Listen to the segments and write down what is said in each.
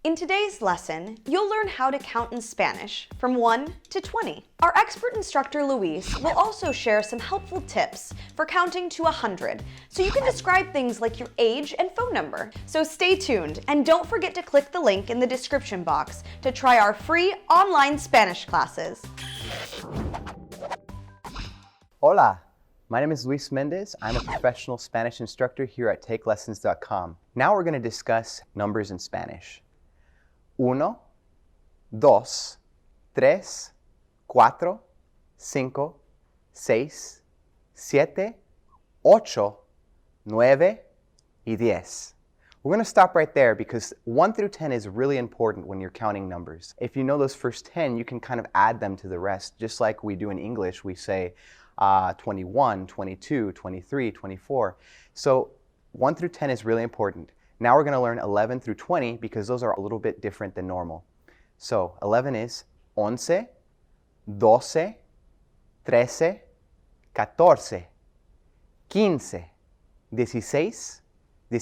In today's lesson, you'll learn how to count in Spanish from 1 to 20. Our expert instructor Luis will also share some helpful tips for counting to 100, so you can describe things like your age and phone number. So stay tuned, and don't forget to click the link in the description box to try our free online Spanish classes. Hola, my name is Luis Mendez. I'm a professional Spanish instructor here at TakeLessons.com. Now we're going to discuss numbers in Spanish. 1, 2, 3, 4, 5, 6, 7, 8, 9, y 10. We're going to stop right there because 1 through 10 is really important when you're counting numbers. If you know those first 10, you can kind of add them to the rest. Just like we do in English, we say 21, 22, 23, 24. So 1 through 10 is really important. Now we're going to learn 11 through 20 because those are a little bit different than normal. So 11 is 11, 12, 13, 14, 15,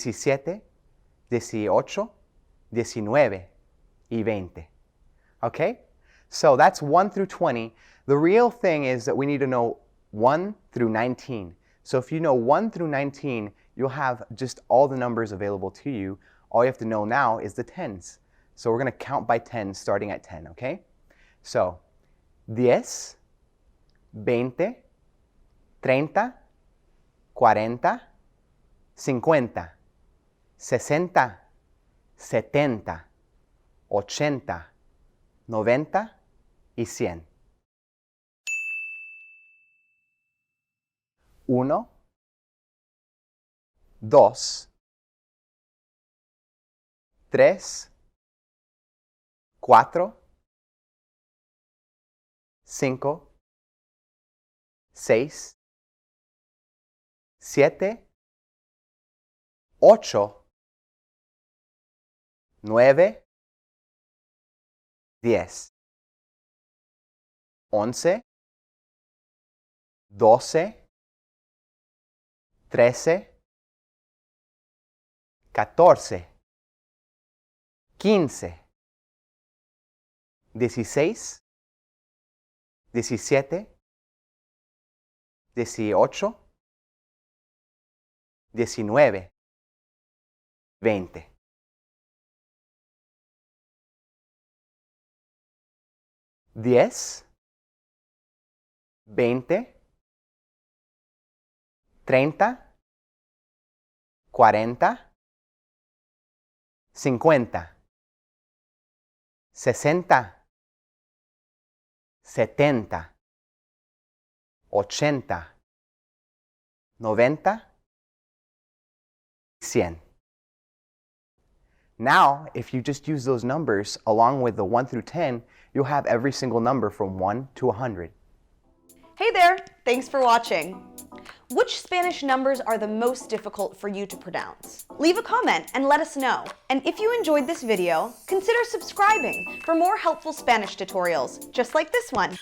16, 17, 18, 19, y 20. Okay? So that's 1 through 20. The real thing is that we need to know 1 through 19. So if you know 1 through 19, you'll have just all the numbers available to you. All you have to know now is the tens. So we're going to count by 10 starting at 10, okay? So 10, 20, 30, 40, 50, 60, 70, 80, 90 y 100. 1, 2, 3, 4, 5, 6, 7, 8, 9, 10, 11, 12, 13, 14, 15, 16, 17, 18, 19, 20. Diez, 20, 30, 40, 50, 60, 70, 80, 90, 100. Now, if you just use those numbers along with the 1 through 10, you'll have every single number from 1 to 100. Hey there! Thanks for watching. Which Spanish numbers are the most difficult for you to pronounce? Leave a comment and let us know. And if you enjoyed this video, consider subscribing for more helpful Spanish tutorials just like this one.